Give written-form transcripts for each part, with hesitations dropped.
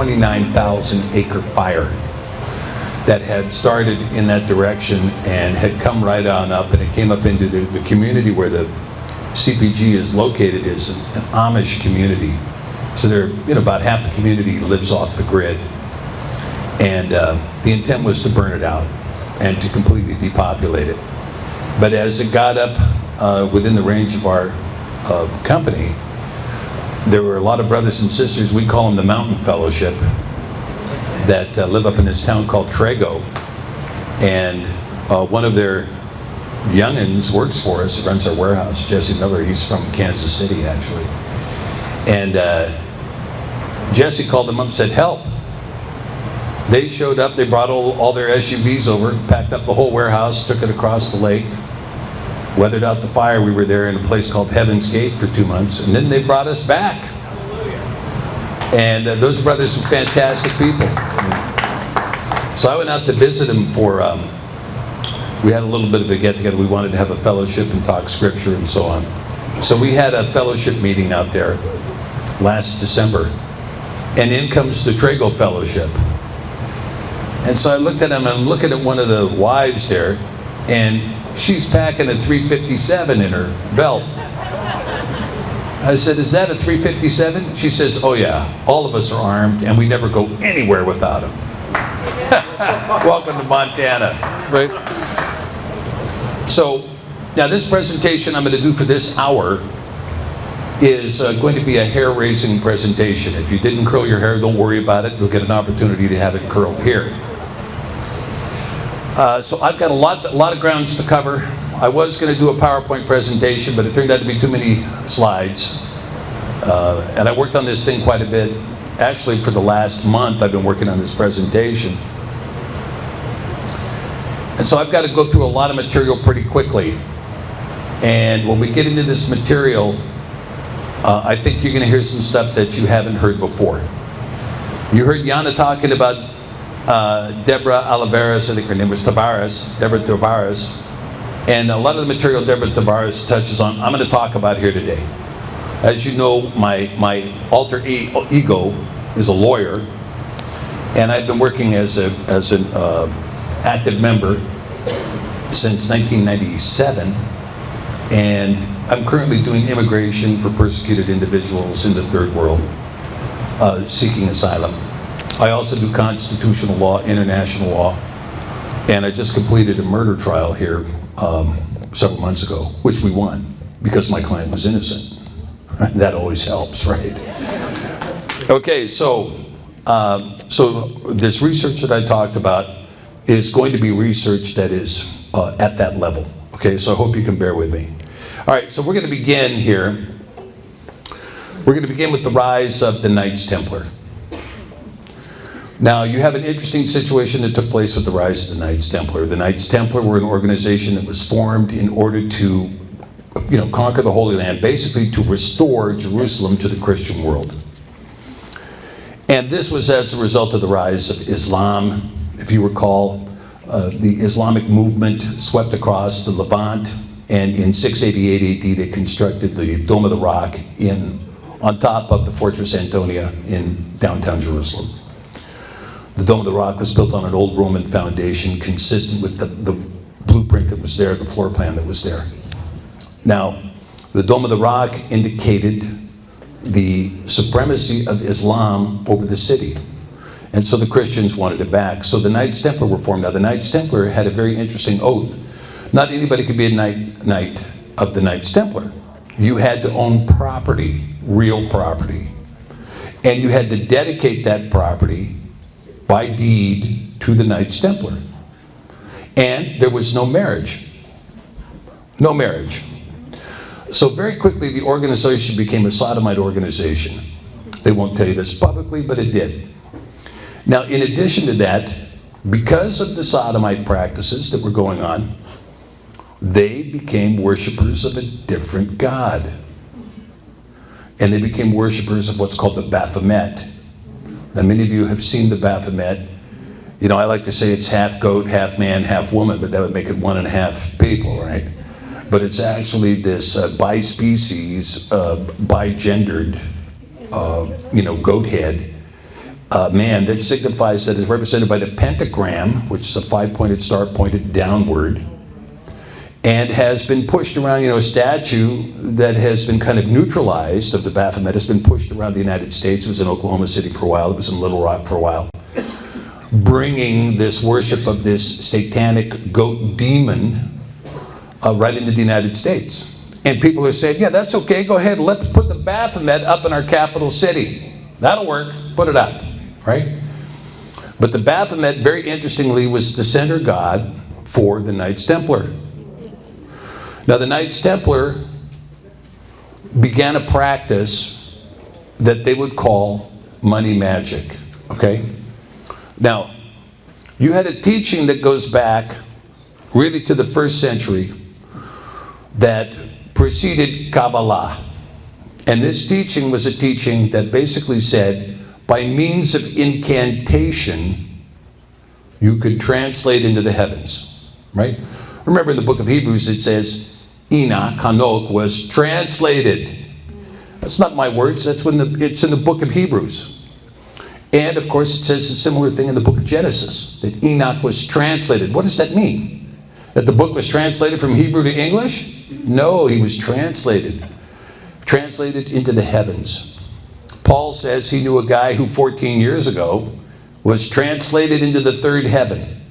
29,000 acre fire that had started in that direction and had come right on up, and it came up into the community where the CPG is located is an Amish community. So about half the community lives off the grid. And the intent was to burn it out and to completely depopulate it. But as it got up within the range of our company, there were a lot of brothers and sisters, we call them the Mountain Fellowship, that live up in this town called Trego. And one of their youngins works for us, runs our warehouse, Jesse Miller. He's from Kansas City, actually. And Jesse called them up and said, help. They showed up, they brought all their SUVs over, packed up the whole warehouse, took it across the lake, weathered out the fire. We were there in a place called Heaven's Gate for 2 months, and then they brought us back. And those brothers were fantastic people. So I went out to visit them for, we had a little bit of a get-together. We wanted to have a fellowship and talk scripture and so on. So we had a fellowship meeting out there last December, and in comes the Trego Fellowship. And so I looked at him, and I'm looking at one of the wives there, and she's packing a 357 in her belt. I said, is that a 357? She says, oh yeah, all of us are armed, and we never go anywhere without them. Welcome to Montana, right? So, now this presentation I'm going to do for this hour is going to be a hair-raising presentation. If you didn't curl your hair, don't worry about it. You'll get an opportunity to have it curled here. So I've got a lot of grounds to cover. I was going to do a PowerPoint presentation, but it turned out to be too many slides. And I worked on this thing quite a bit. Actually, for the last month, I've been working on this presentation. And so I've got to go through a lot of material pretty quickly. And when we get into this material, I think you're going to hear some stuff that you haven't heard before. You heard Yana talking about Deborah Olivares, I think her name was Tavares, Deborah Tavares. And a lot of the material Deborah Tavares touches on, I'm going to talk about here today. As you know, my alter ego is a lawyer, and I've been working as an active member since 1997, and I'm currently doing immigration for persecuted individuals in the third world seeking asylum. I also do constitutional law, international law, and I just completed a murder trial here several months ago, which we won because my client was innocent. That always helps, right? Okay, so this research that I talked about is going to be research that is at that level. Okay, so I hope you can bear with me. All right, so we're going to begin here. We're going to begin with the rise of the Knights Templar. Now, you have an interesting situation that took place with the rise of the Knights Templar. The Knights Templar were an organization that was formed in order to, conquer the Holy Land, basically to restore Jerusalem to the Christian world. And this was as a result of the rise of Islam. If you recall, the Islamic movement swept across the Levant, and in 688 AD they constructed the Dome of the Rock on top of the Fortress Antonia in downtown Jerusalem. The Dome of the Rock was built on an old Roman foundation consistent with the blueprint that was there, the floor plan that was there. Now, the Dome of the Rock indicated the supremacy of Islam over the city. And so the Christians wanted it back. So the Knights Templar were formed. Now, the Knights Templar had a very interesting oath. Not anybody could be a knight of the Knights Templar. You had to own property, real property. And you had to dedicate that property by deed to the Knights Templar. And there was no marriage. No marriage. So very quickly the organization became a sodomite organization. They won't tell you this publicly, but it did. Now, in addition to that, because of the sodomite practices that were going on, they became worshipers of a different god. And they became worshipers of what's called the Baphomet. Now, many of you have seen the Baphomet. I like to say it's half goat, half man, half woman, but that would make it 1.5 people, right? But it's actually this bispecies, bigendered, goat head. man that signifies, that is represented by the pentagram, which is a 5-pointed star pointed downward, and has been pushed around. A statue that has been kind of neutralized of the Baphomet has been pushed around the United States. It was in Oklahoma City for a while. It was in Little Rock for a while, bringing this worship of this satanic goat demon right into the United States. And people are saying, yeah, that's okay, go ahead, put the Baphomet up in our capital city. That'll work, put it up, right? But the Baphomet, very interestingly, was the center god for the Knights Templar. Now, the Knights Templar began a practice that they would call money magic, okay? Now, you had a teaching that goes back really to the 1st century that preceded Kabbalah. And this teaching was a teaching that basically said, by means of incantation, you could translate into the heavens, right? Remember in the book of Hebrews it says, Enoch, Hanok, was translated. That's not my words, it's in the book of Hebrews. And of course it says a similar thing in the book of Genesis, that Enoch was translated. What does that mean? That the book was translated from Hebrew to English? No, he was translated into the heavens. Paul says he knew a guy who 14 years ago was translated into the 3rd heaven,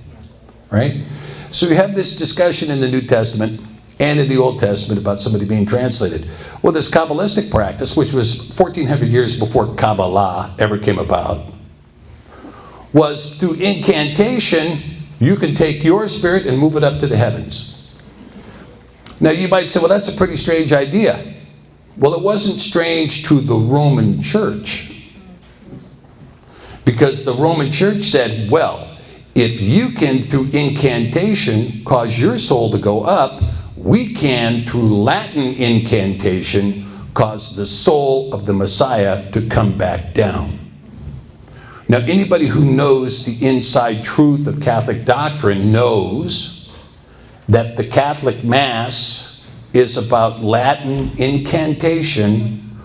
right? So we have this discussion in the New Testament and in the Old Testament about somebody being translated. Well, this Kabbalistic practice, which was 1,400 years before Kabbalah ever came about, was through incantation, you can take your spirit and move it up to the heavens. Now you might say, well, that's a pretty strange idea. Well, it wasn't strange to the Roman Church. Because the Roman Church said, well, if you can, through incantation, cause your soul to go up, we can, through Latin incantation, cause the soul of the Messiah to come back down. Now, anybody who knows the inside truth of Catholic doctrine knows that the Catholic Mass is about Latin incantation,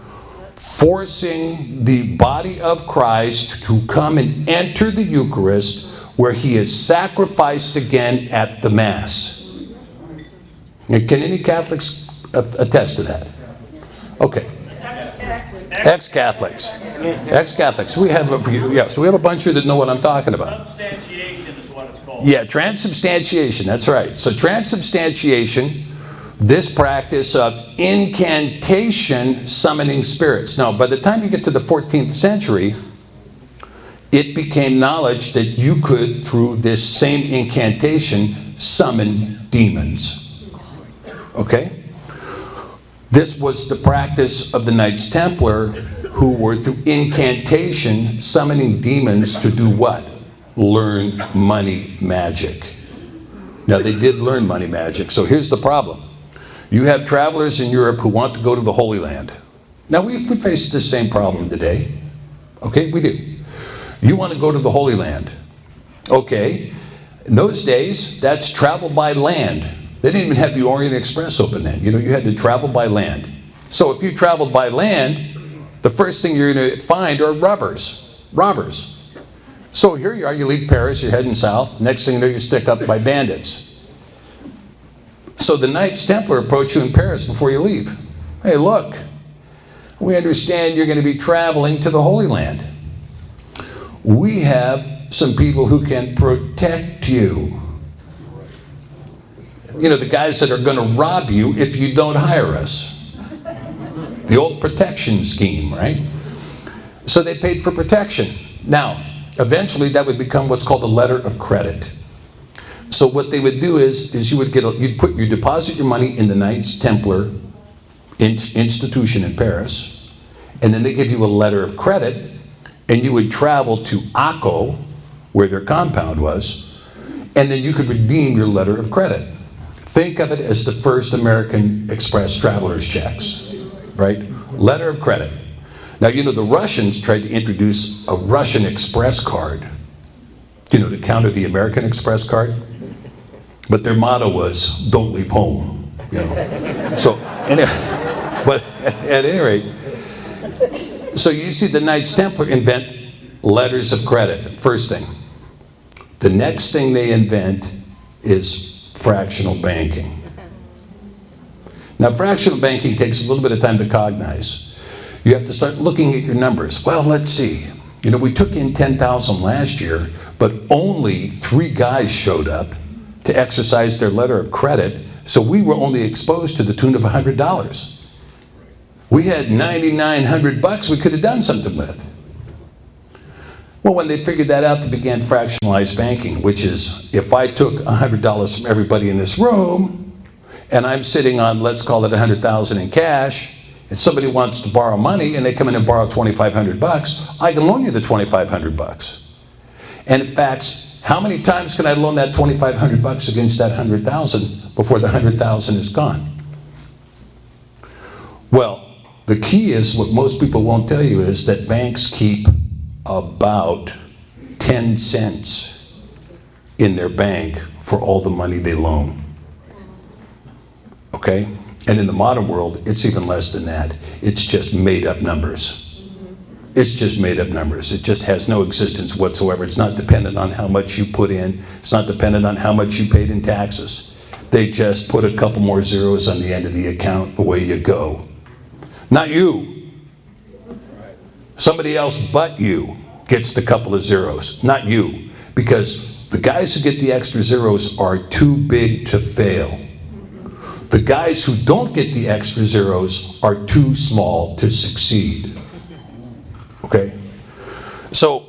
forcing the body of Christ to come and enter the Eucharist, where he is sacrificed again at the Mass. Can any Catholics attest to that? Okay. Ex-Catholics. Ex-Catholics. So we have a bunch here that know what I'm talking about. Transubstantiation is what it's called. Yeah, transubstantiation, that's right. So transubstantiation, this practice of incantation summoning spirits. Now, by the time you get to the 14th century, it became knowledge that you could, through this same incantation, summon demons. Okay? This was the practice of the Knights Templar, who were through incantation summoning demons to do what? Learn money magic. Now they did learn money magic, so here's the problem. You have travelers in Europe who want to go to the Holy Land. Now we face the same problem today. Okay, we do. You want to go to the Holy Land. Okay, in those days, that's travel by land. They didn't even have the Orient Express open then. You had to travel by land. So if you traveled by land, the first thing you're going to find are robbers. So here you are, you leave Paris, you're heading south. Next thing you know, you're stuck up by bandits. So the Knights Templar approach you in Paris before you leave. Hey, look, we understand you're going to be traveling to the Holy Land. We have some people who can protect you. The guys that are going to rob you if you don't hire us. The old protection scheme, right? So they paid for protection. Now, eventually that would become what's called a letter of credit. So what they would do is you'd deposit your money in the Knights Templar institution in Paris, and then they give you a letter of credit, and you would travel to Akko, where their compound was, and then you could redeem your letter of credit. Think of it as the first American Express traveler's checks, right? Letter of credit. Now, the Russians tried to introduce a Russian Express card, to counter the American Express card. But their motto was, don't leave home, So, anyway, but at any rate, so you see the Knights Templar invent letters of credit, first thing. The next thing they invent is fractional banking. Now, fractional banking takes a little bit of time to cognize. You have to start looking at your numbers. Well, let's see. You know, we took in 10,000 last year, but only 3 guys showed up to exercise their letter of credit, so we were only exposed to the tune of $100. We had $9,900 we could have done something with. Well, when they figured that out, they began fractionalized banking, which is if I took $100 from everybody in this room, and I'm sitting on, let's call it $100,000 in cash, and somebody wants to borrow money, and they come in and borrow $2,500, I can loan you the $2,500. And in fact, how many times can I loan that $2,500 against that $100,000 before the $100,000 is gone? Well, the key is, what most people won't tell you is that banks keep about 10 cents in their bank for all the money they loan. Okay? And in the modern world, it's even less than that. It's just made up numbers. It's just made up numbers. It just has no existence whatsoever. It's not dependent on how much you put in. It's not dependent on how much you paid in taxes. They just put a couple more zeros on the end of the account, away you go. Not you. Somebody else but you gets the couple of zeros, not you. Because the guys who get the extra zeros are too big to fail. The guys who don't get the extra zeros are too small to succeed. Okay? So,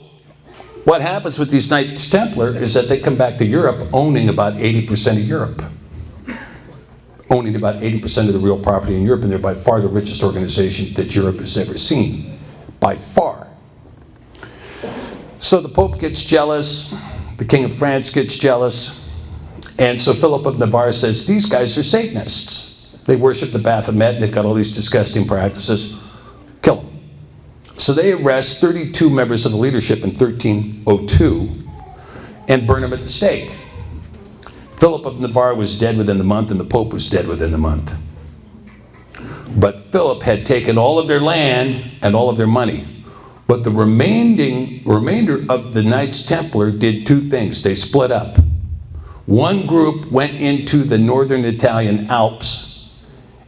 what happens with these Knights Templar is that they come back to Europe owning about 80% of Europe. Owning about 80% of the real property in Europe, and they're by far the richest organization that Europe has ever seen. By far. So the Pope gets jealous, the King of France gets jealous, and so Philip of Navarre says, these guys are Satanists. They worship the Baphomet, and they've got all these disgusting practices. Kill them. So they arrest 32 members of the leadership in 1302 and burn them at the stake. Philip of Navarre was dead within the month, and the Pope was dead within the month. But Philip had taken all of their land and all of their money. But the remainder of the Knights Templar did 2 things. They split up. One group went into the northern Italian Alps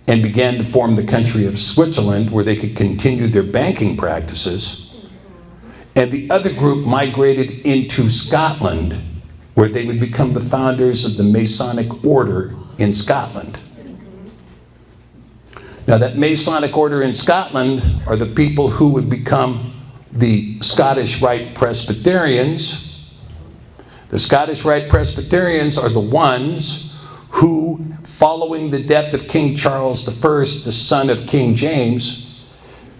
and began to form the country of Switzerland, where they could continue their banking practices. And the other group migrated into Scotland, where they would become the founders of the Masonic Order in Scotland. Now, that Masonic Order in Scotland are the people who would become the Scottish Rite Presbyterians. The Scottish Rite Presbyterians are the ones who, following the death of King Charles I, the son of King James,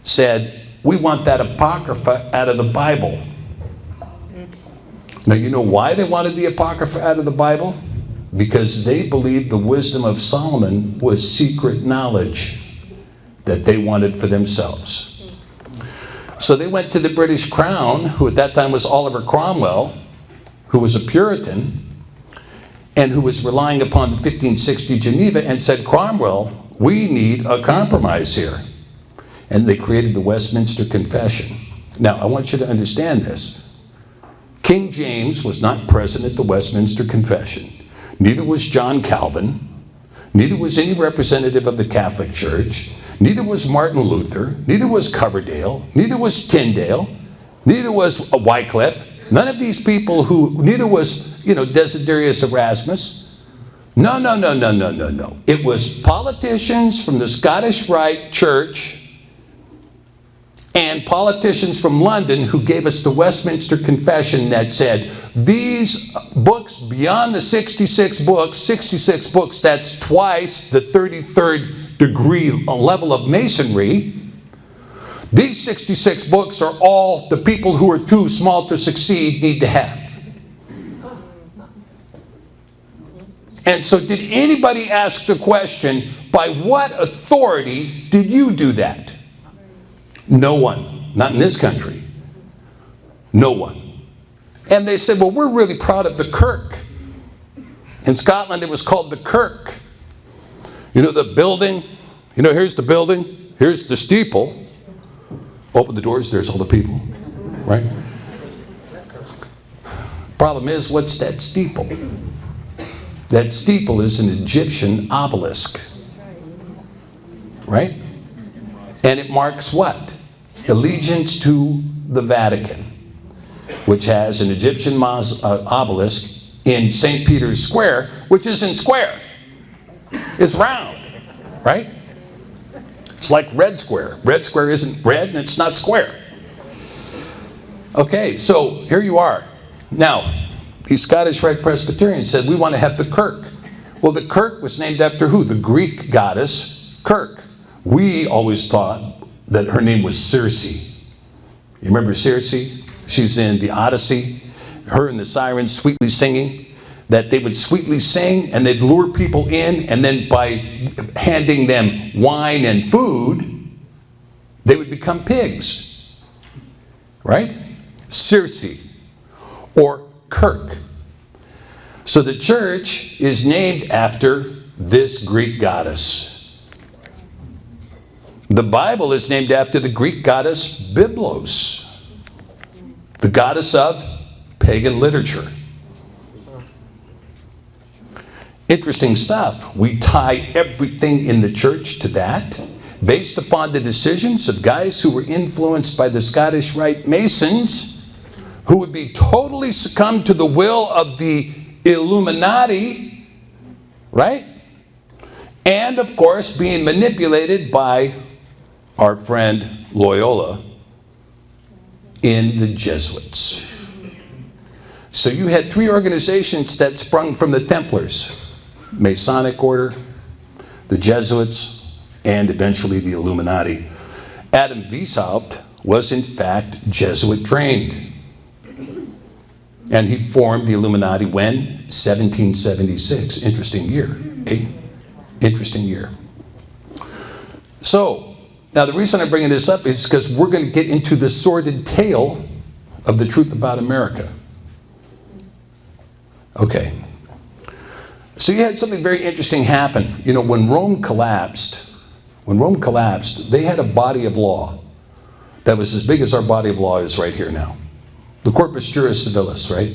said, we want that Apocrypha out of the Bible. Now, you know why they wanted the Apocrypha out of the Bible? Because they believed the wisdom of Solomon was secret knowledge that they wanted for themselves. So they went to the British Crown, who at that time was Oliver Cromwell, who was a Puritan, and who was relying upon the 1560 Geneva, and said, Cromwell, we need a compromise here. And they created the Westminster Confession. Now, I want you to understand this. King James was not present at the Westminster Confession. Neither was John Calvin. Neither was any representative of the Catholic Church. Neither was Martin Luther. Neither was Coverdale. Neither was Tyndale. Neither was Wycliffe. None of these people neither was, Desiderius Erasmus. No. It was politicians from the Scottish Rite Church and politicians from London who gave us the Westminster Confession that said, these books, beyond the 66 books, that's twice the 33rd degree level of Masonry. These 66 books are all the people who are too small to succeed need to have. And so did anybody ask the question, by what authority did you do that? No one. Not in this country. No one. And they said, well, we're really proud of the Kirk. In Scotland, it was called the Kirk. The building. Here's the building. Here's the steeple. Open the doors, there's all the people, right? Problem is, what's that steeple? That steeple is an Egyptian obelisk. Right? And it marks what? Allegiance to the Vatican, which has an Egyptian obelisk in St. Peter's Square, which isn't square. It's round, right? It's like Red Square. Red Square isn't red and it's not square. Okay, so here you are. Now, the Scottish Rite Presbyterians said, we want to have the Kirk. Well, the Kirk was named after who? The Greek goddess Kirk. We always thought that her name was Circe. You remember Circe? She's in the Odyssey. Her and the sirens sweetly singing. That they would sweetly sing and they'd lure people in, and then by handing them wine and food, they would become pigs. Right? Circe or Kirk. So the church is named after this Greek goddess. The Bible is named after the Greek goddess Byblos, the goddess of pagan literature. Interesting stuff. We tie everything in the church to that, based upon the decisions of guys who were influenced by the Scottish Rite Masons, who would be totally succumb to the will of the Illuminati, right? And of course, being manipulated by our friend Loyola in the Jesuits. So you had three organizations that sprung from the Templars: Masonic Order, the Jesuits, and eventually the Illuminati. Adam Weishaupt was in fact Jesuit trained. And he formed the Illuminati when? 1776. Interesting year. Interesting year. So, now the reason I'm bringing this up is because we're going to get into the sordid tale of the truth about America. Okay. So you had something very interesting happen. You know, when Rome collapsed, they had a body of law that was as big as our body of law is right here now. The Corpus Juris Civilis, right?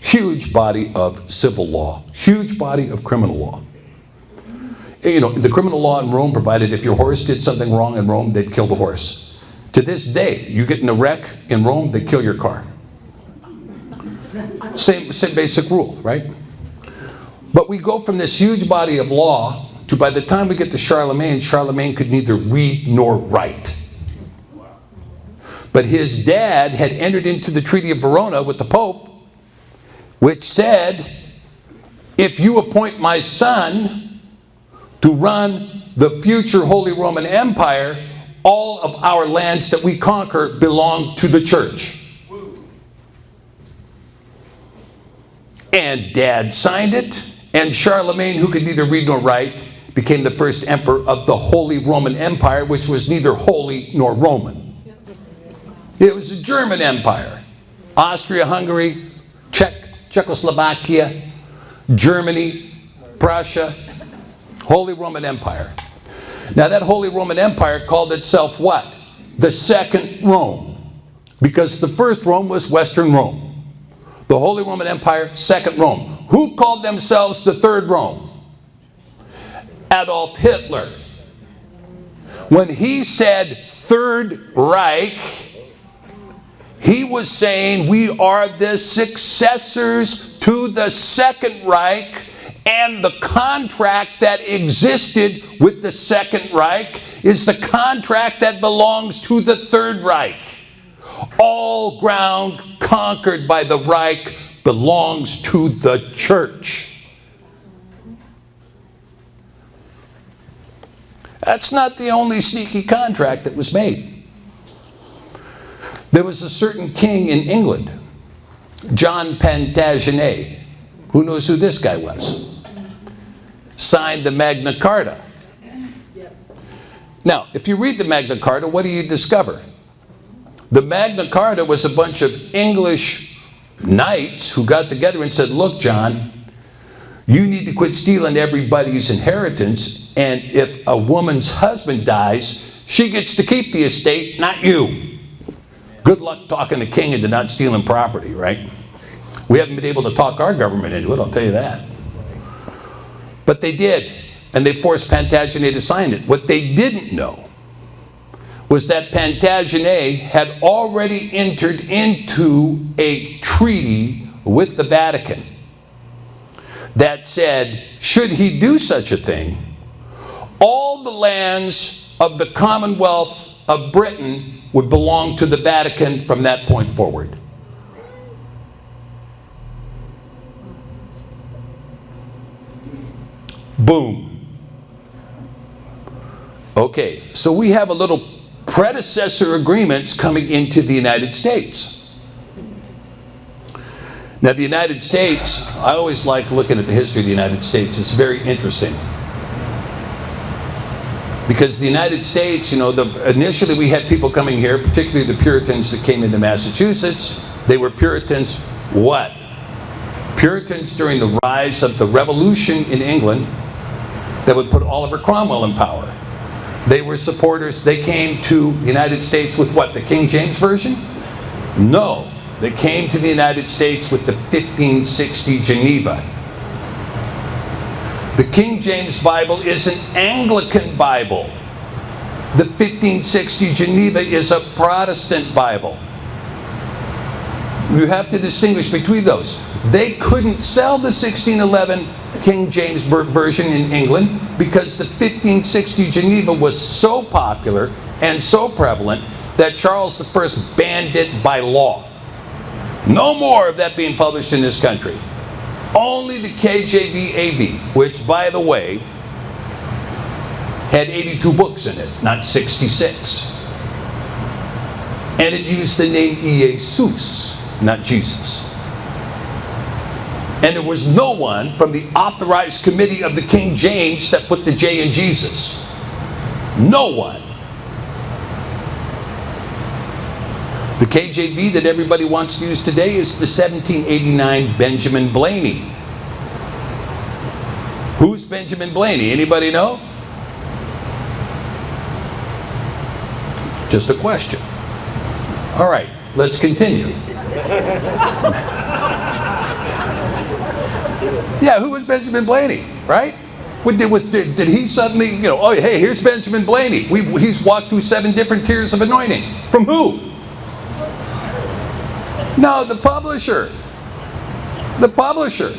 Huge body of civil law. Huge body of criminal law. You know, the criminal law in Rome provided if your horse did something wrong in Rome, they'd kill the horse. To this day, you get in a wreck in Rome, they kill your car. Same basic rule, right? But we go from this huge body of law to, by the time we get to Charlemagne, Charlemagne could neither read nor write. But his dad had entered into the Treaty of Verona with the Pope, which said, if you appoint my son to run the future Holy Roman Empire, all of our lands that we conquer belong to the church. And Dad signed it, and Charlemagne, who could neither read nor write, became the first emperor of the Holy Roman Empire, which was neither holy nor Roman. It was a German empire. Austria-Hungary, Czechoslovakia, Germany, Prussia, Holy Roman Empire. Now that Holy Roman Empire called itself what? The Second Rome. Because the first Rome was Western Rome. The Holy Roman Empire, Second Rome. Who called themselves the Third Rome? Adolf Hitler. When he said Third Reich, he was saying we are the successors to the Second Reich, and the contract that existed with the Second Reich is the contract that belongs to the Third Reich. All ground conquered by the Reich belongs to the church. That's not the only sneaky contract that was made. There was a certain king in England, John Plantagenet. Who knows who this guy was? Signed the Magna Carta. Now, if you read the Magna Carta, what do you discover? The Magna Carta was a bunch of English knights who got together and said, look, John, you need to quit stealing everybody's inheritance, and if a woman's husband dies, she gets to keep the estate, not you. Good luck talking the king into not stealing property, right? We haven't been able to talk our government into it, I'll tell you that. But they did, and they forced Plantagenet to sign it. What they didn't know was that Plantagenet had already entered into a treaty with the Vatican that said, should he do such a thing, all the lands of the Commonwealth of Britain would belong to the Vatican from that point forward. Boom. Okay, so we have a little predecessor agreements coming into the United States. Now, the United States, I always like looking at the history of the United States. It's very interesting. Because the United States, you know, initially we had people coming here, particularly the Puritans that came into Massachusetts. They were Puritans, what? Puritans during the rise of the Revolution in England that would put Oliver Cromwell in power. They were supporters. They came to the United States with what? The King James Version? No. They came to the United States with the 1560 Geneva. The King James Bible is an Anglican Bible. The 1560 Geneva is a Protestant Bible. You have to distinguish between those. They couldn't sell the 1611 King James Version in England because the 1560 Geneva was so popular and so prevalent that Charles I banned it by law. No more of that being published in this country. Only the KJV AV, which, by the way, had 82 books in it, not 66. And it used the name Jesus, not Jesus. And there was no one from the authorized committee of the King James that put the J in Jesus. No one. The KJV that everybody wants to use today is the 1789 Benjamin Blaney. Who's Benjamin Blaney? Anybody know? Just a question. All right, let's continue. Yeah, who was Benjamin Blaney, right? Did he suddenly, you know, oh, hey, here's Benjamin Blaney. He's walked through 7 different tiers of anointing. From who? No, the publisher. The publisher.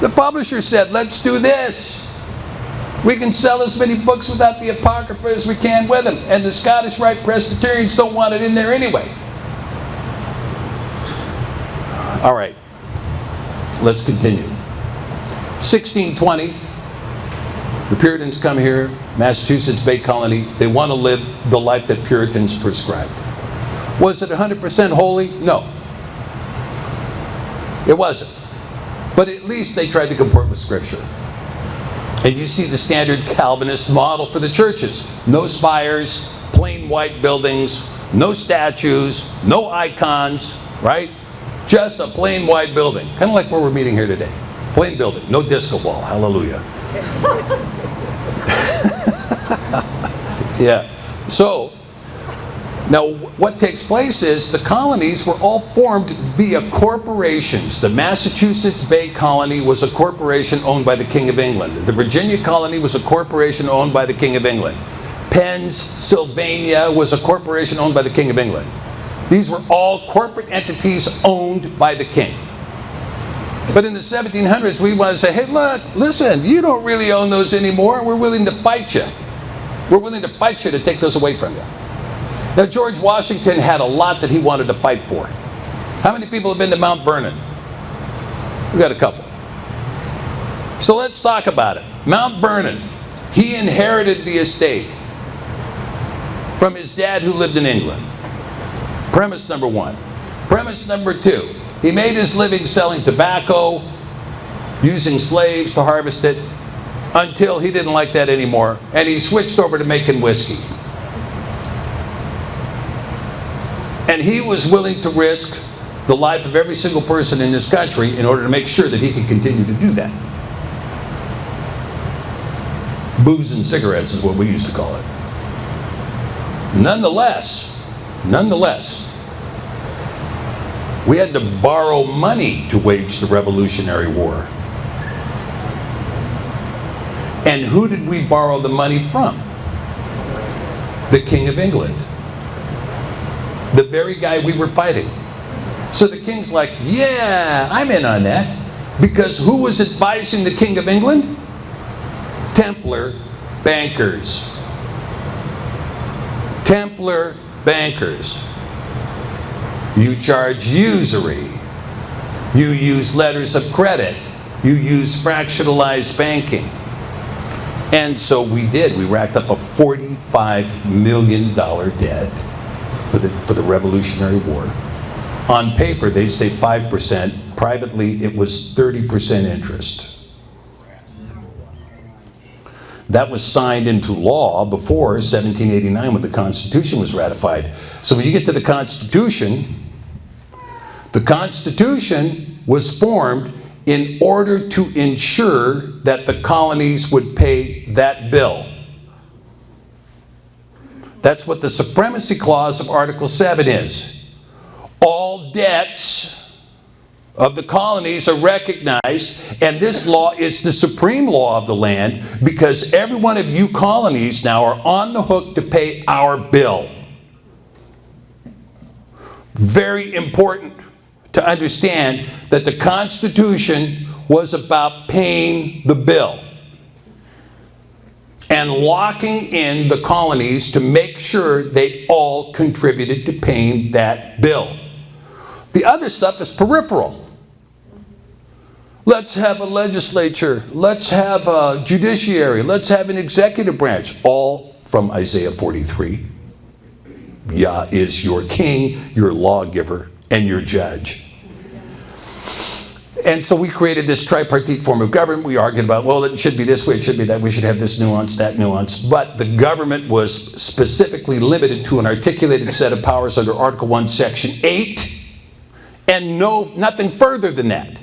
The publisher said, let's do this. We can sell as many books without the Apocrypha as we can with them. And the Scottish Rite Presbyterians don't want it in there anyway. All right. Let's continue. 1620, the Puritans come here, Massachusetts Bay Colony. They want to live the life that Puritans prescribed. Was it 100% holy? No. It wasn't. But at least they tried to comport with Scripture. And you see the standard Calvinist model for the churches. No spires, plain white buildings, no statues, no icons, right? Just a plain white building. Kind of like where we're meeting here today. Plain building, no disco ball. Hallelujah. Yeah. So, now what takes place is the colonies were all formed via corporations. The Massachusetts Bay Colony was a corporation owned by the King of England. The Virginia Colony was a corporation owned by the King of England. Pennsylvania was a corporation owned by the King of England. These were all corporate entities owned by the king. But in the 1700s, we want to say, hey, look, listen, you don't really own those anymore. We're willing to fight you. We're willing to fight you to take those away from you. Now, George Washington had a lot that he wanted to fight for. How many people have been to Mount Vernon? We've got a couple. So let's talk about it. Mount Vernon, he inherited the estate from his dad who lived in England. Premise number 1. Premise number 2. He made his living selling tobacco, using slaves to harvest it, until he didn't like that anymore, and he switched over to making whiskey. And he was willing to risk the life of every single person in this country in order to make sure that he could continue to do that. Booze and cigarettes is what we used to call it. Nonetheless, We had to borrow money to wage the Revolutionary War. And who did we borrow the money from? The King of England. The very guy we were fighting. So the king's like, yeah, I'm in on that. Because who was advising the King of England? Templar bankers. Templar bankers. You charge usury. You use letters of credit. You use fractionalized banking. And so we did. We racked up a $45 million debt for the Revolutionary War. On paper, they say 5%. Privately, it was 30% interest. That was signed into law before 1789 when the Constitution was ratified. So when you get to the Constitution was formed in order to ensure that the colonies would pay that bill. That's what the Supremacy Clause of Article 7 is. All debts of the colonies are recognized, and this law is the supreme law of the land because every one of you colonies now are on the hook to pay our bill. Very important to understand that the Constitution was about paying the bill and locking in the colonies to make sure they all contributed to paying that bill. The other stuff is peripheral. Let's have a legislature. Let's have a judiciary. Let's have an executive branch. All from Isaiah 43. Yah is your king, your lawgiver, and your judge. And so we created this tripartite form of government. We argued about, well, it should be this way, it should be that, we should have this nuance, that nuance. But the government was specifically limited to an articulated set of powers under Article 1, Section 8, and nothing further than that.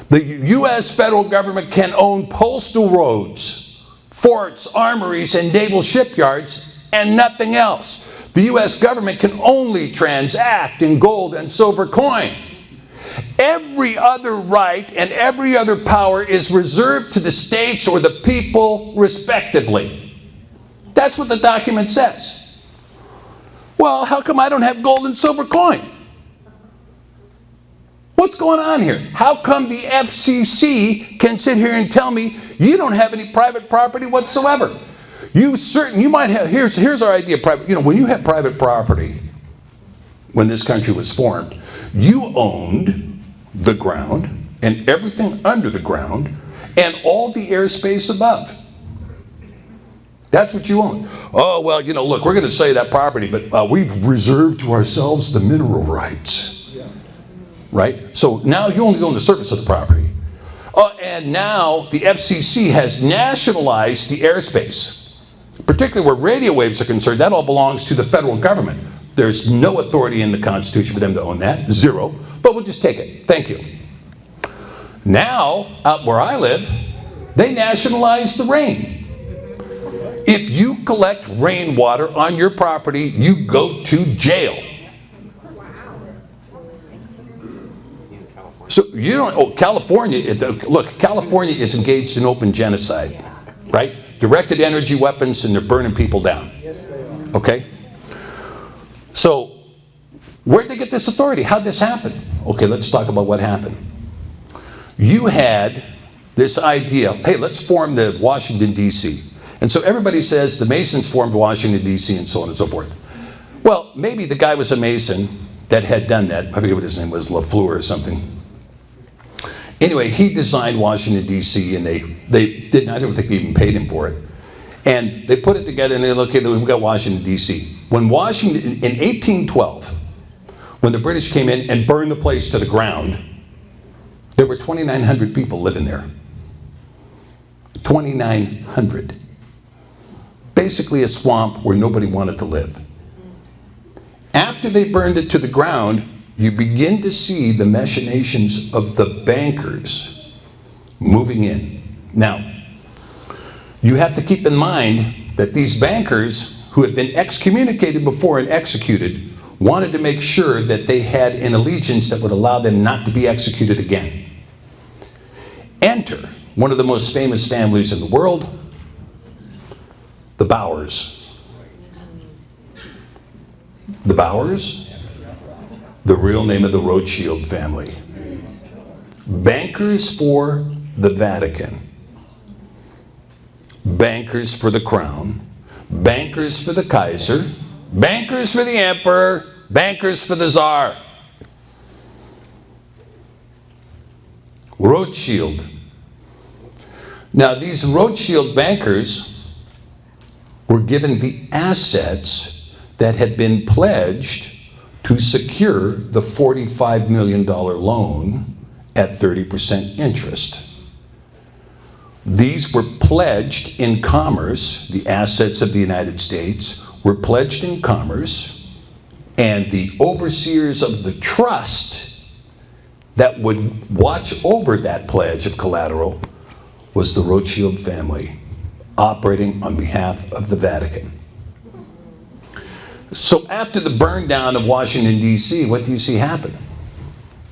The U.S. federal government can own postal roads, forts, armories, and naval shipyards, and nothing else. The U.S. government can only transact in gold and silver coin. Every other right and every other power is reserved to the states or the people respectively. That's what the document says. Well, how come I don't have gold and silver coin? What's going on here? How come the FCC can sit here and tell me you don't have any private property whatsoever? You might have, here's our idea of private, when you have private property, when this country was formed, you owned the ground and everything under the ground and all the airspace above. That's what you own. Oh, well, look, we're going to sell you that property, but we've reserved to ourselves the mineral rights. Right? So now you only own the surface of the property. And now the FCC has nationalized the airspace. Particularly where radio waves are concerned, that all belongs to the federal government. There's no authority in the Constitution for them to own that, zero. But we'll just take it. Thank you. Now, out where I live, they nationalized the rain. If you collect rainwater on your property, you go to jail. So you don't, California, look, California is engaged in open genocide, right? Directed energy weapons, and they're burning people down. Yes, they are. Okay? So, where'd they get this authority? How'd this happen? Okay, let's talk about what happened. You had this idea, hey, let's form the Washington, D.C. And so everybody says the Masons formed Washington, D.C. and so on and so forth. Well, maybe the guy was a Mason that had done that. I forget what his name was, LaFleur or something. Anyway, he designed Washington, D.C., and they didn't, I don't think they even paid him for it. And they put it together, and they looked, okay, we've got Washington, D.C. When Washington, in 1812, when the British came in and burned the place to the ground, there were 2,900 people living there. 2,900. Basically a swamp where nobody wanted to live. After they burned it to the ground, you begin to see the machinations of the bankers moving in. Now, you have to keep in mind that these bankers, who had been excommunicated before and executed, wanted to make sure that they had an allegiance that would allow them not to be executed again. Enter one of the most famous families in the world, the Bowers. The Bowers, the real name of the Rothschild family. Bankers for the Vatican. Bankers for the crown. Bankers for the Kaiser. Bankers for the emperor. Bankers for the Tsar. Rothschild. Now, these Rothschild bankers were given the assets that had been pledged to secure the $45 million loan at 30% interest. These were pledged in commerce. The assets of the United States were pledged in commerce, and the overseers of the trust that would watch over that pledge of collateral was the Rothschild family, operating on behalf of the Vatican. So after the burn down of Washington, D.C., what do you see happen?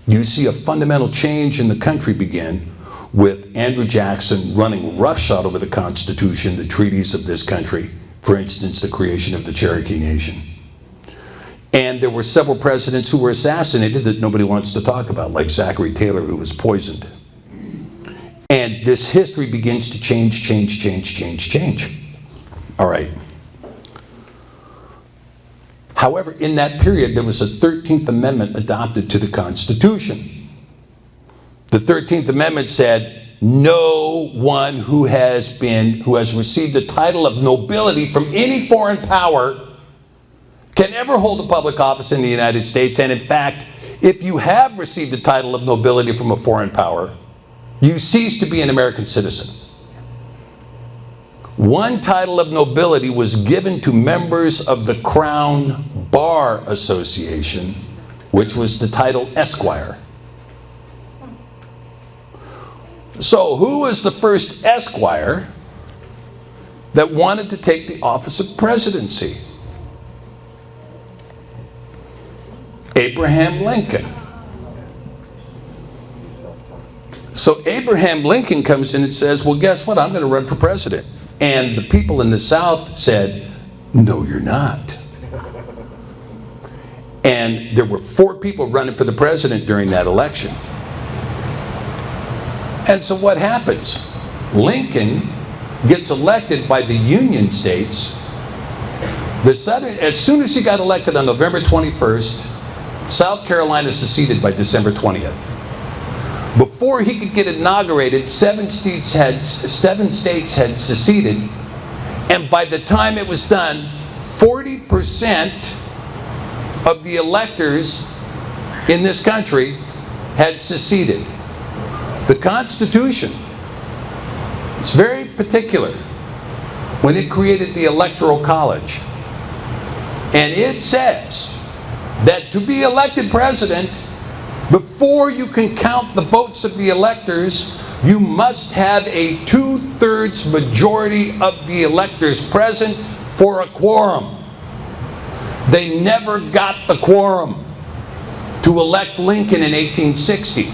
You see a fundamental change in the country begin with Andrew Jackson running roughshod over the Constitution, the treaties of this country, for instance, the creation of the Cherokee Nation. And there were several presidents who were assassinated that nobody wants to talk about, like Zachary Taylor, who was poisoned. And this history begins to change. All right. However, in that period, there was a 13th Amendment adopted to the Constitution. The 13th Amendment said, no one who has received a title of nobility from any foreign power can ever hold a public office in the United States. And in fact, if you have received a title of nobility from a foreign power, you cease to be an American citizen. One title of nobility was given to members of the Crown Bar Association, which was the title Esquire. So who was the first Esquire that wanted to take the office of presidency? Abraham Lincoln. So Abraham Lincoln comes in and says, well, guess what? I'm going to run for president. And the people in the South said, no, you're not. And there were 4 people running for the president during that election. And so what happens? Lincoln gets elected by the Union states. As soon as he got elected on November 21st, South Carolina seceded by December 20th. Before he could get inaugurated, 7 states had seceded, and by the time it was done, 40% of the electors in this country had seceded. The Constitution is very particular when it created the Electoral College. And it says that to be elected president, before you can count the votes of the electors, you must have a 2/3 majority of the electors present for a quorum. They never got the quorum to elect Lincoln in 1860.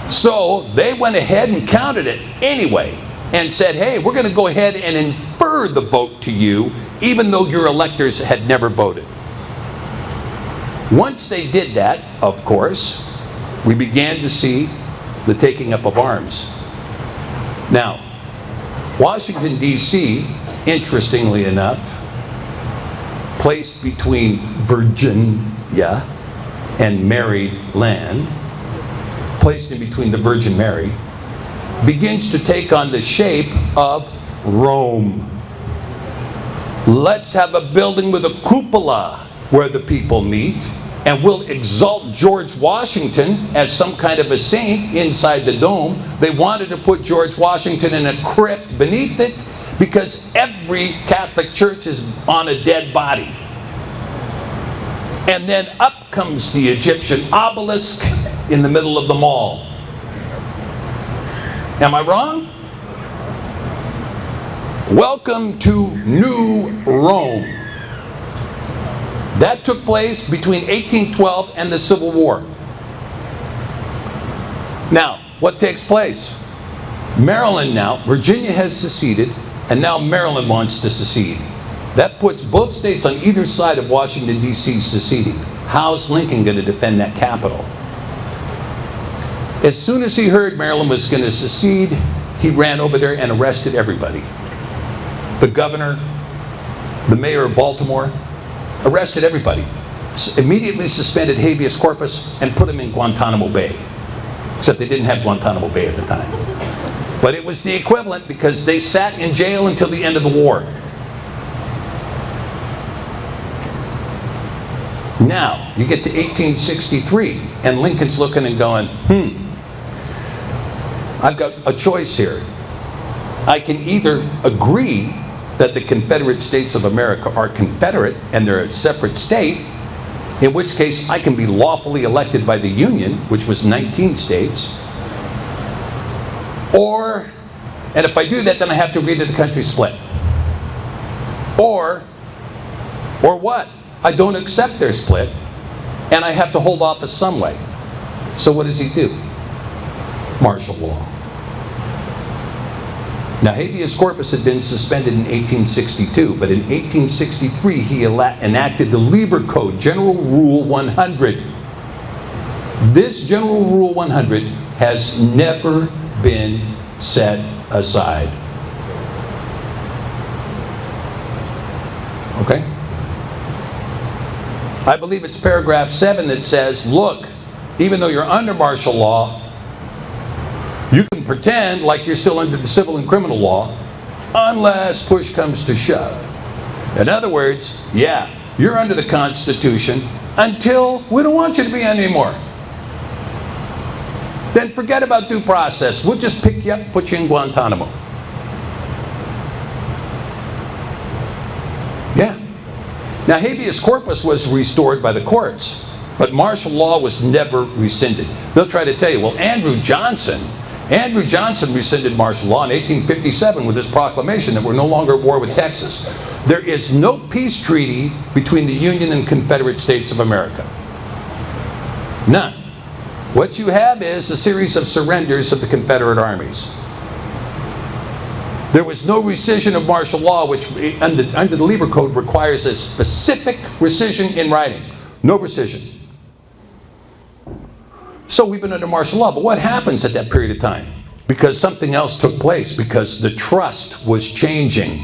So they went ahead and counted it anyway and said, hey, we're going to go ahead and infer the vote to you, even though your electors had never voted. Once they did that, of course, we began to see the taking up of arms. Now, Washington, D.C., interestingly enough, placed between Virginia and Maryland, placed in between the Virgin Mary, begins to take on the shape of Rome. Let's have a building with a cupola where the people meet, and we'll exalt George Washington as some kind of a saint inside the dome. They wanted to put George Washington in a crypt beneath it because every Catholic church is on a dead body. And then up comes the Egyptian obelisk in the middle of the mall. Am I wrong? Welcome to New Rome. That took place between 1812 and the Civil War. Now, what takes place? Maryland now, Virginia has seceded, and now Maryland wants to secede. That puts both states on either side of Washington, D.C. seceding. How's Lincoln going to defend that capital? As soon as he heard Maryland was going to secede, he ran over there and arrested everybody. The governor, the mayor of Baltimore, arrested everybody. Immediately suspended habeas corpus and put him in Guantanamo Bay. Except they didn't have Guantanamo Bay at the time. But it was the equivalent because they sat in jail until the end of the war. Now, you get to 1863, and Lincoln's looking and going, I've got a choice here. I can either agree that the Confederate States of America are Confederate and they're a separate state, in which case I can be lawfully elected by the Union, which was 19 states, and if I do that, then I have to agree that the country split. Or what? I don't accept their split, and I have to hold office some way. So what does he do? Martial law. Now, habeas corpus had been suspended in 1862, but in 1863 he enacted the Lieber Code, General Rule 100. This General Rule 100 has never been set aside. Okay? I believe it's paragraph 7 that says, look, even though you're under martial law, you can pretend like you're still under the civil and criminal law unless push comes to shove. In other words, yeah, you're under the Constitution until we don't want you to be anymore. Then forget about due process. We'll just pick you up and put you in Guantanamo. Yeah. Now, habeas corpus was restored by the courts, but martial law was never rescinded. They'll try to tell you, well, Andrew Johnson rescinded martial law in 1857 with his proclamation that we're no longer at war with Texas. There is no peace treaty between the Union and Confederate States of America. None. What you have is a series of surrenders of the Confederate armies. There was no rescission of martial law, which under the Lieber Code requires a specific rescission in writing. No rescission. So we've been under martial law, but what happens at that period of time? Because something else took place, because the trust was changing,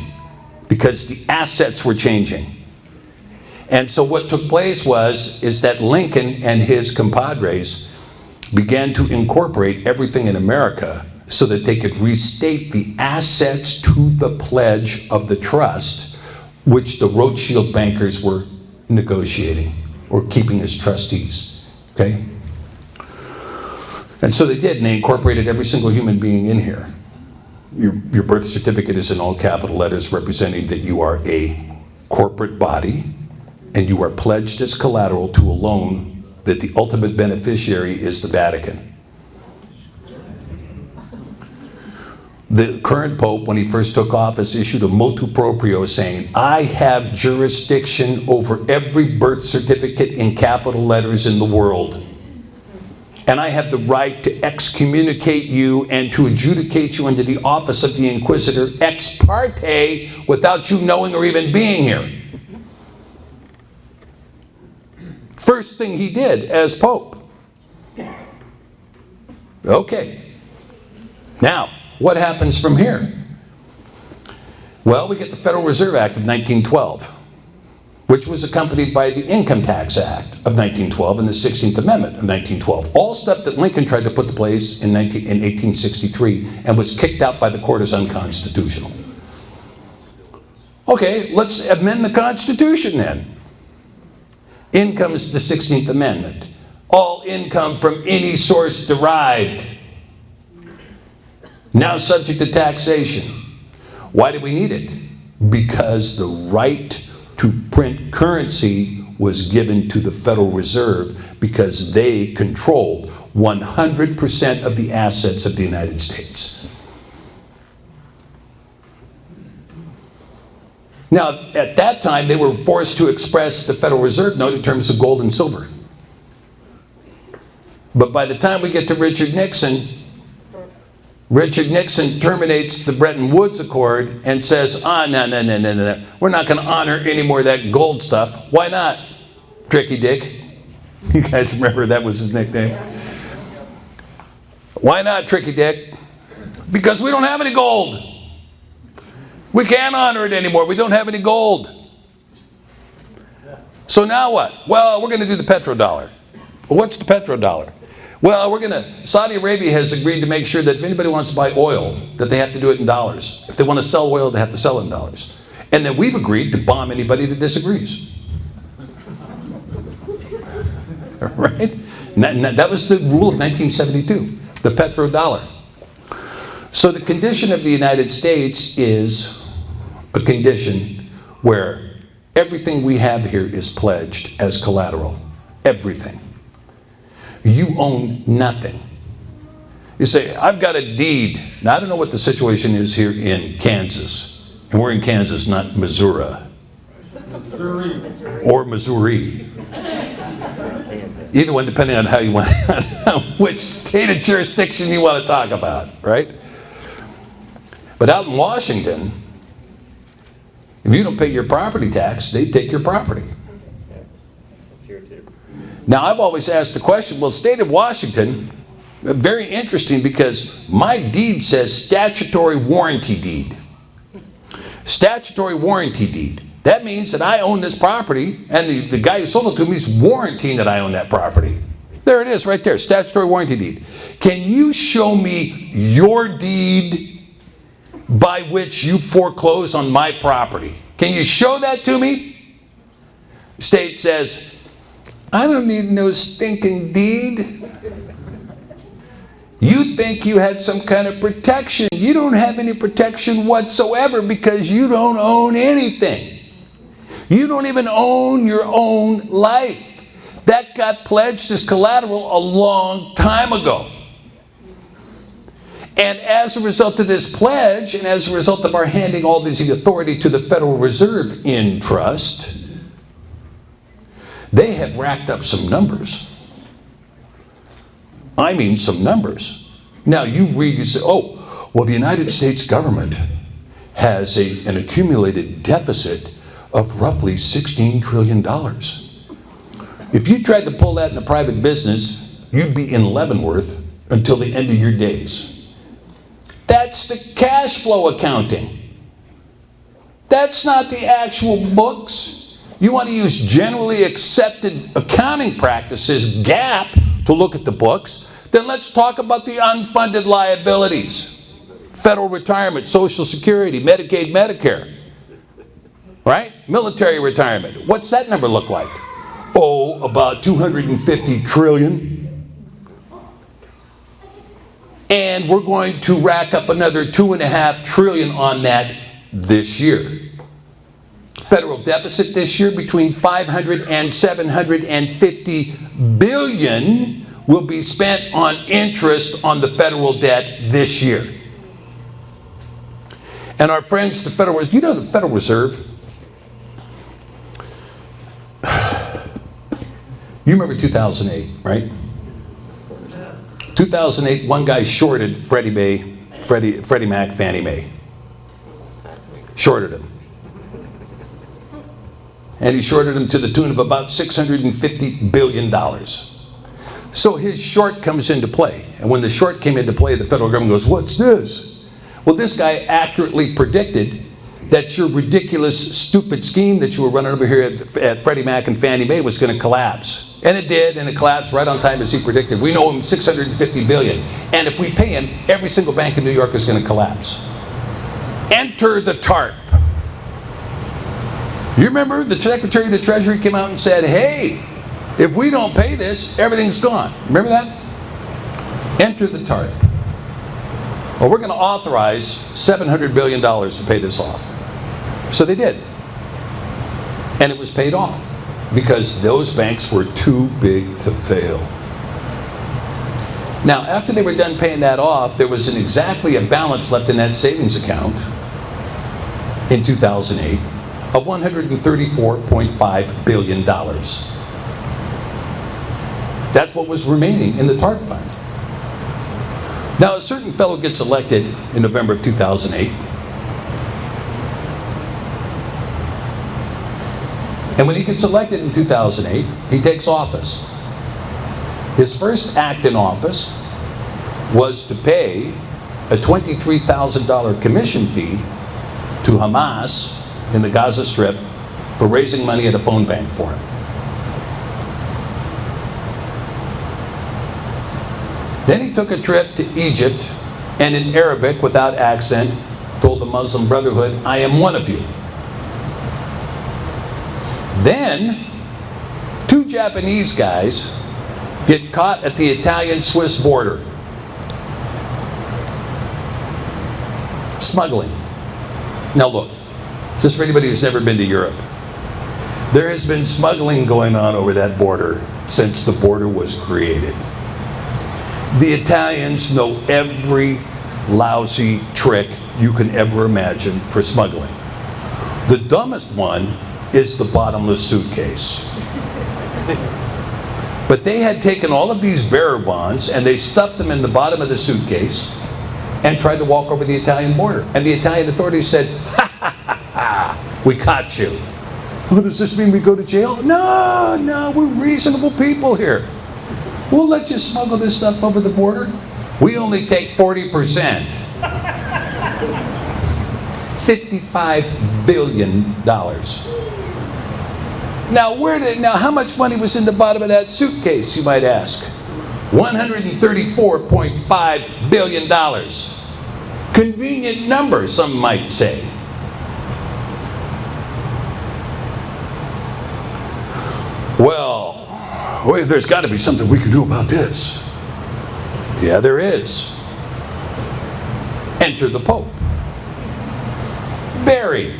because the assets were changing. And so what took place is that Lincoln and his compadres began to incorporate everything in America so that they could restate the assets to the pledge of the trust, which the Rothschild bankers were negotiating or keeping as trustees. Okay? And so they did, and they incorporated every single human being in here. Your birth certificate is in all capital letters, representing that you are a corporate body, and you are pledged as collateral to a loan that the ultimate beneficiary is the Vatican. The current Pope, when he first took office, issued a motu proprio saying, I have jurisdiction over every birth certificate in capital letters in the world. And I have the right to excommunicate you and to adjudicate you into the office of the Inquisitor ex parte without you knowing or even being here. First thing he did as Pope. Okay. Now, what happens from here? Well, we get the Federal Reserve Act of 1912, which was accompanied by the Income Tax Act of 1912 and the 16th Amendment of 1912. All stuff that Lincoln tried to put to place in 1863 and was kicked out by the court as unconstitutional. Okay, let's amend the Constitution then. In comes the 16th Amendment. All income from any source derived, now subject to taxation. Why do we need it? Because the right to print currency was given to the Federal Reserve because they controlled 100% of the assets of the United States. Now, at that time, they were forced to express the Federal Reserve note in terms of gold and silver. But by the time we get to Richard Nixon terminates the Bretton Woods Accord and says, no. We're not going to honor any more of that gold stuff. Why not? Tricky Dick. You guys remember that was his nickname? Why not, Tricky Dick? Because we don't have any gold. We can't honor it anymore. We don't have any gold. So now what? Well, we're going to do the petrodollar. Well, what's the petrodollar? Well, Saudi Arabia has agreed to make sure that if anybody wants to buy oil, that they have to do it in dollars. If they want to sell oil, they have to sell it in dollars. And then we've agreed to bomb anybody that disagrees. Right? That was the rule of 1972, the petrodollar. So the condition of the United States is a condition where everything we have here is pledged as collateral. Everything. You own nothing. You say, I've got a deed. Now, I don't know what the situation is here in Kansas. And we're in Kansas, not Missouri. Or Missouri. Either one, depending on how you want, which state of jurisdiction you want to talk about, right? But out in Washington, if you don't pay your property tax, they take your property. Now, I've always asked the question, well, state of Washington, very interesting because my deed says statutory warranty deed. Statutory warranty deed. That means that I own this property, and the guy who sold it to me is warranting that I own that property. There it is, right there, statutory warranty deed. Can you show me your deed by which you foreclose on my property? Can you show that to me? State says, I don't need no stinking deed. You think you had some kind of protection. You don't have any protection whatsoever because you don't own anything. You don't even own your own life. That got pledged as collateral a long time ago. And as a result of this pledge, and as a result of our handing all this authority to the Federal Reserve in trust, they have racked up some numbers. I mean some numbers. Now you read, you say, oh, well, the United States government has an accumulated deficit of roughly $16 trillion. If you tried to pull that in a private business, you'd be in Leavenworth until the end of your days. That's the cash flow accounting. That's not the actual books. You want to use generally accepted accounting practices, GAAP, to look at the books, then let's talk about the unfunded liabilities. Federal retirement, Social Security, Medicaid, Medicare. Right? Military retirement. What's that number look like? Oh, about 250 trillion. And we're going to rack up another 2.5 trillion on that this year. Federal deficit this year between 500 and 750 billion will be spent on interest on the federal debt this year. And our friends, the Federal Reserve, you know the Federal Reserve? You remember 2008, right? 2008, one guy shorted Freddie Mac, Fannie Mae. Shorted him. And he shorted him to the tune of about $650 billion. So his short comes into play. And when the short came into play, the federal government goes, what's this? Well, this guy accurately predicted that your ridiculous, stupid scheme that you were running over here at Freddie Mac and Fannie Mae was going to collapse. And it did, and it collapsed right on time as he predicted. We know him $650 billion. And if we pay him, every single bank in New York is going to collapse. Enter the TARP. You remember the Secretary of the Treasury came out and said, hey, if we don't pay this, everything's gone. Remember that? Enter the TARP. Well, we're going to authorize $700 billion to pay this off. So they did. And it was paid off because those banks were too big to fail. Now, after they were done paying that off, there was exactly a balance left in that savings account in 2008 of $134.5 billion. That's what was remaining in the TARP fund. Now, a certain fellow gets elected in November of 2008. And when he gets elected in 2008, he takes office. His first act in office was to pay a $23,000 commission fee to Hamas in the Gaza Strip for raising money at a phone bank for him. Then he took a trip to Egypt and in Arabic, without accent, told the Muslim Brotherhood, "I am one of you." Then, two Japanese guys get caught at the Italian-Swiss border. Smuggling. Now look, just for anybody who's never been to Europe, there has been smuggling going on over that border since the border was created. The Italians know every lousy trick you can ever imagine for smuggling. The dumbest one is the bottomless suitcase. But they had taken all of these bearer bonds and they stuffed them in the bottom of the suitcase and tried to walk over the Italian border. And the Italian authorities said, "Ha ha ha ha, we caught you." "Oh, does this mean we go to jail?" No, we're reasonable people here. We'll let you smuggle this stuff over the border. We only take 40%. $55 billion. Now, how much money was in the bottom of that suitcase, you might ask? $134.5 billion. Convenient number, some might say. Well, there's got to be something we can do about this. Yeah, there is. Enter the Pope. Barry,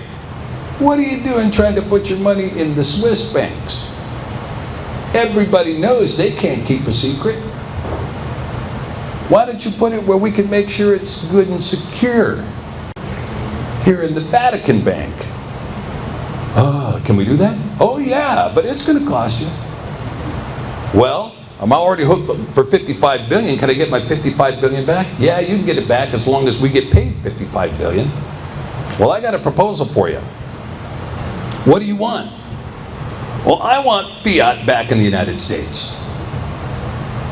what are you doing trying to put your money in the Swiss banks? Everybody knows they can't keep a secret. Why don't you put it where we can make sure it's good and secure? Here in the Vatican Bank. Can we do that? Oh yeah, but it's going to cost you. Well, I'm already hooked for $55 billion. Can I get my $55 billion back? Yeah, you can get it back as long as we get paid $55 billion. Well, I got a proposal for you. What do you want? Well, I want fiat back in the United States.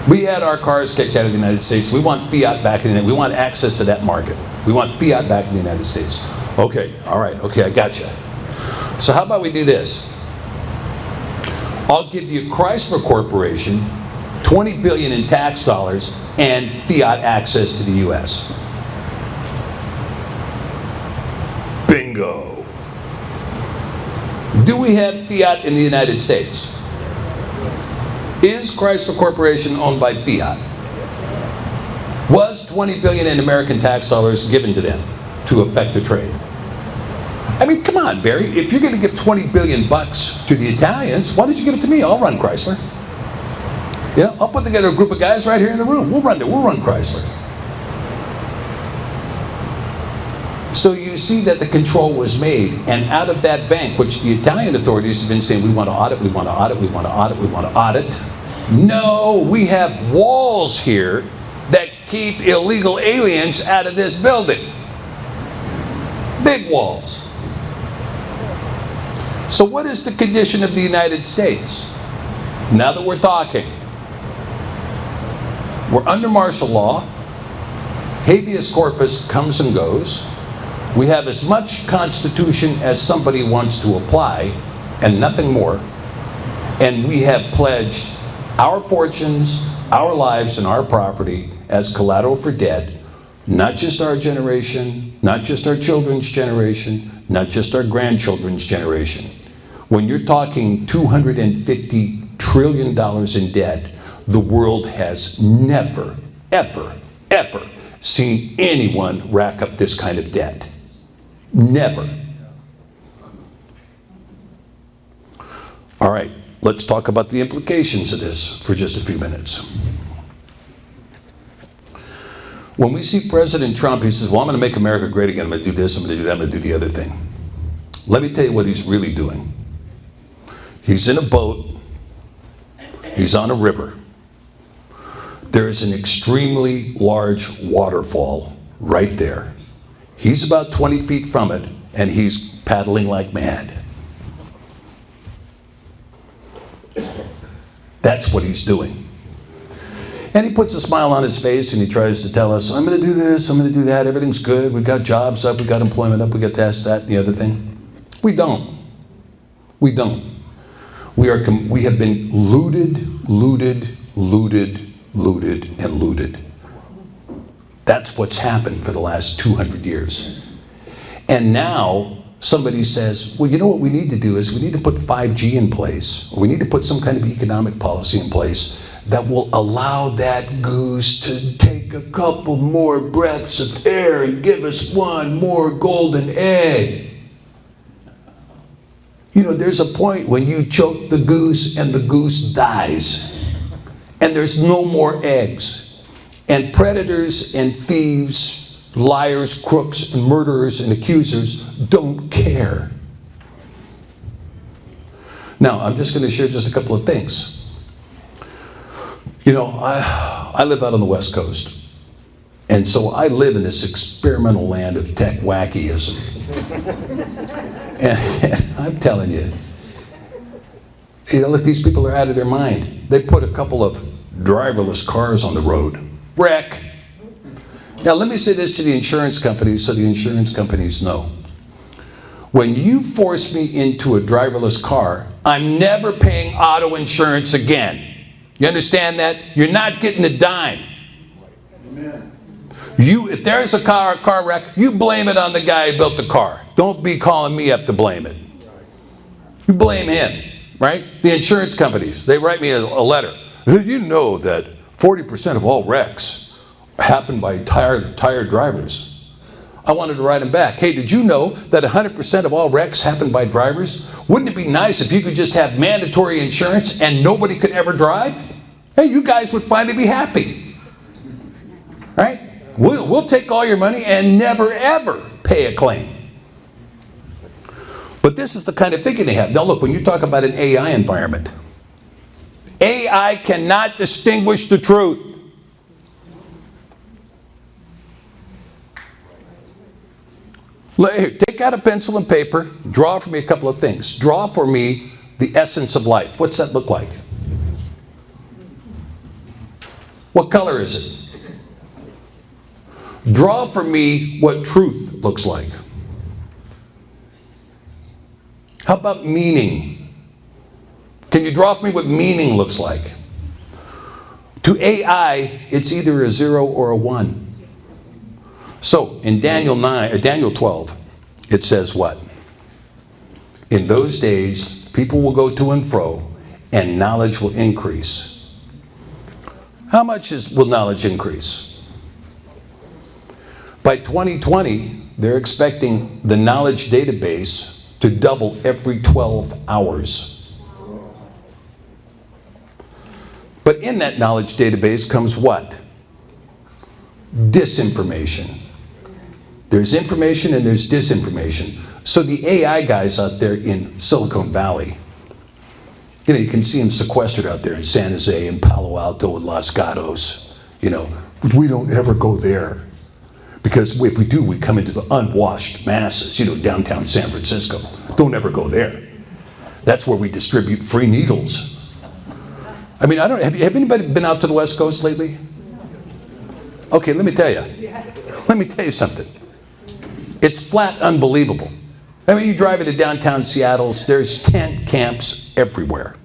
We had our cars kicked out of the United States. We want fiat back in the United States. We want access to that market. We want fiat back in the United States. Okay, all right, okay, I got you. So how about we do this? I'll give you Chrysler Corporation $20 billion in tax dollars and fiat access to the U.S. Bingo. Do we have fiat in the United States? Is Chrysler Corporation owned by fiat? Was $20 billion in American tax dollars given to them to affect the trade? I mean, come on, Barry. If you're going to give $20 billion to the Italians, why don't you give it to me? I'll run Chrysler. You know, I'll put together a group of guys right here in the room. We'll run Chrysler. So you see that the control was made, and out of that bank, which the Italian authorities have been saying, we want to audit, we want to audit, we want to audit, we want to audit. No, we have walls here that keep illegal aliens out of this building. Big walls. So what is the condition of the United States? Now that we're talking, we're under martial law. Habeas corpus comes and goes. We have as much Constitution as somebody wants to apply, and nothing more. And we have pledged our fortunes, our lives, and our property as collateral for debt, not just our generation, not just our children's generation, not just our grandchildren's generation. When you're talking $250 trillion in debt, the world has never, ever, ever seen anyone rack up this kind of debt. Never. All right, let's talk about the implications of this for just a few minutes. When we see President Trump, he says, well, I'm going to make America great again. I'm going to do this, I'm going to do that, I'm going to do the other thing. Let me tell you what he's really doing. He's in a boat. He's on a river. There is an extremely large waterfall right there. He's about 20 feet from it, and he's paddling like mad. That's what he's doing. And he puts a smile on his face, and he tries to tell us, I'm going to do this, I'm going to do that, everything's good, we've got jobs up, we've got employment up, we've got this, that, and the other thing. We don't. We don't. We have been looted, looted, looted, looted, and looted. That's what's happened for the last 200 years. And now somebody says, well, you know what we need to do is we need to put 5G in place, or we need to put some kind of economic policy in place that will allow that goose to take a couple more breaths of air and give us one more golden egg. You know, there's a point when you choke the goose and the goose dies, and there's no more eggs. And predators and thieves, liars, crooks, and murderers and accusers don't care. Now, I'm just going to share just a couple of things. You know, I live out on the West Coast, and so I live in this experimental land of tech wackyism. And I'm telling you, look, these people are out of their mind. They put a couple of driverless cars on the road. Wreck. Now, let me say this to the insurance companies so the insurance companies know. When you force me into a driverless car, I'm never paying auto insurance again. You understand that? You're not getting a dime. Amen. If there's a car wreck, you blame it on the guy who built the car. Don't be calling me up to blame it. You blame him, right? The insurance companies, they write me a letter. Did you know that 40% of all wrecks happen by tired drivers? I wanted to write them back. Hey, did you know that 100% of all wrecks happen by drivers? Wouldn't it be nice if you could just have mandatory insurance and nobody could ever drive? Hey, you guys would finally be happy, right? We'll take all your money and never ever pay a claim. But this is the kind of thinking they have. Now look, when you talk about an AI environment, AI cannot distinguish the truth. Here, take out a pencil and paper, draw for me a couple of things. Draw for me the essence of life. What's that look like? What color is it? Draw for me what truth looks like. How about meaning? Can you draw for me what meaning looks like? To AI, it's either a 0 or a 1. So in Daniel 12, it says what? In those days, people will go to and fro, and knowledge will increase. How much will knowledge increase? By 2020, they're expecting the knowledge database to double every 12 hours. But in that knowledge database comes what? Disinformation. There's information and there's disinformation. So the AI guys out there in Silicon Valley, you know, you can see them sequestered out there in San Jose and Palo Alto and Los Gatos. You know, we don't ever go there. Because if we do, we come into the unwashed masses, you know, downtown San Francisco. Don't ever go there. That's where we distribute free needles. I mean, have anybody been out to the West Coast lately? Okay, let me tell you. Let me tell you something. It's flat unbelievable. I mean, you drive into downtown Seattle, there's tent camps everywhere.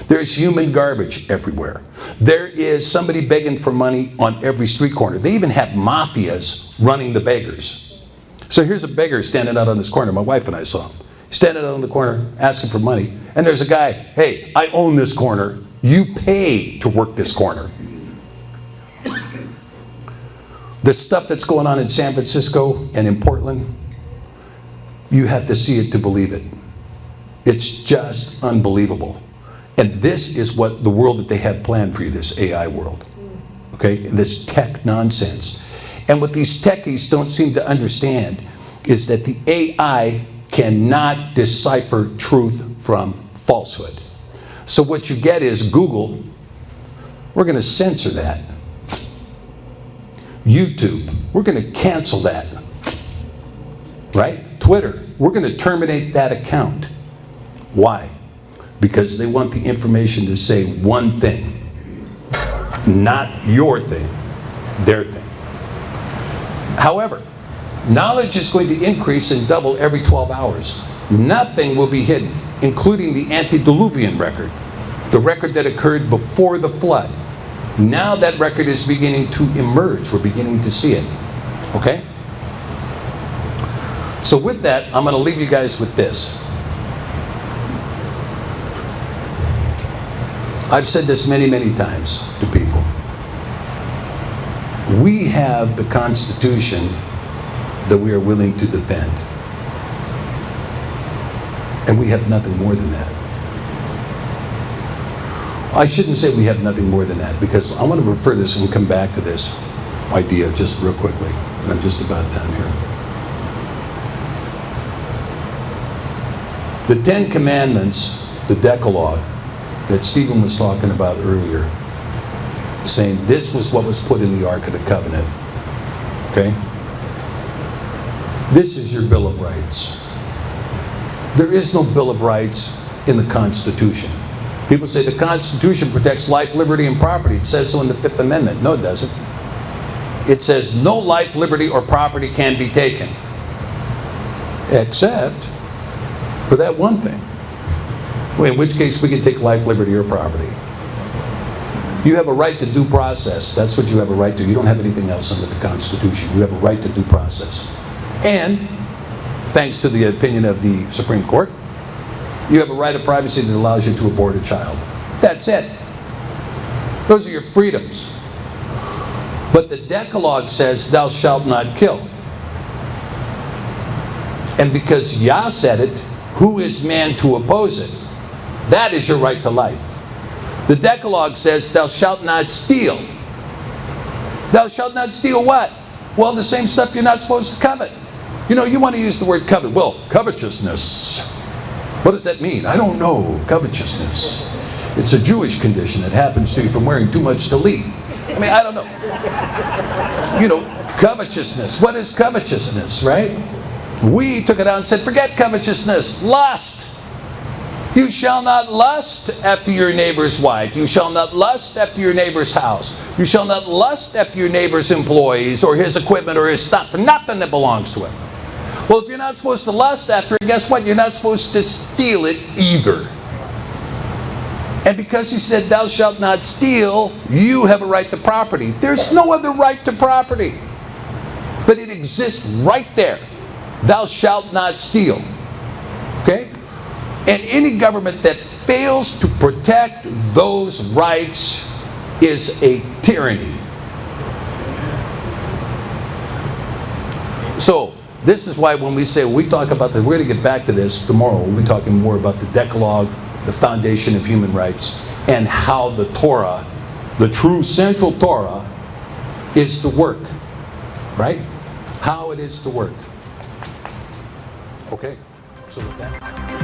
There's human garbage everywhere. There is somebody begging for money on every street corner. They even have mafias running the beggars. So here's a beggar standing out on this corner. My wife and I saw him. Standing out on the corner asking for money. And there's a guy, hey, I own this corner. You pay to work this corner. The stuff that's going on in San Francisco and in Portland, you have to see it to believe it. It's just unbelievable. And this is what the world that they have planned for you, this AI world. Okay? And this tech nonsense. And what these techies don't seem to understand is that the AI cannot decipher truth from falsehood. So what you get is Google, we're going to censor that. YouTube, we're going to cancel that. Right? Twitter, we're going to terminate that account. Why? Because they want the information to say one thing. Not your thing, their thing. However, knowledge is going to increase and double every 12 hours. Nothing will be hidden, including the antediluvian record, the record that occurred before the flood. Now that record is beginning to emerge. We're beginning to see it. Okay? So with that, I'm going to leave you guys with this. I've said this many, many times to people. We have the Constitution that we are willing to defend. And we have nothing more than that. I shouldn't say we have nothing more than that, because I want to refer this and come back to this idea just real quickly. And I'm just about done here. The 10 Commandments, the Decalogue, that Stephen was talking about earlier, saying this was what was put in the Ark of the Covenant. Okay? This is your Bill of Rights. There is no Bill of Rights in the Constitution. People say the Constitution protects life, liberty, and property. It says so in the Fifth Amendment. No, it doesn't. It says no life, liberty, or property can be taken, except for that one thing. In which case we can take life, liberty, or property. You have a right to due process. That's what you have a right to. You don't have anything else under the Constitution. You have a right to due process. And, thanks to the opinion of the Supreme Court, you have a right of privacy that allows you to abort a child. That's it. Those are your freedoms. But the Decalogue says, thou shalt not kill. And because Yah said it, who is man to oppose it? That is your right to life. The Decalogue says, thou shalt not steal. Thou shalt not steal what? Well, the same stuff you're not supposed to covet. You know, you want to use the word covet. Well, covetousness. What does that mean? I don't know. Covetousness. It's a Jewish condition that happens to you from wearing too much tallit. I mean, I don't know. You know, covetousness. What is covetousness, right? We took it out and said, forget covetousness. Lust. You shall not lust after your neighbor's wife. You shall not lust after your neighbor's house. You shall not lust after your neighbor's employees or his equipment or his stuff, or nothing that belongs to him. Well, if you're not supposed to lust after it, guess what? You're not supposed to steal it either. And because he said, thou shalt not steal, you have a right to property. There's no other right to property. But it exists right there. Thou shalt not steal. Okay? And any government that fails to protect those rights is a tyranny. So, this is why when we say, we talk about we're going to get back to this tomorrow, we'll be talking more about the Decalogue, the foundation of human rights, and how the Torah, the true central Torah, is to work. Right? How it is to work. Okay? So with that...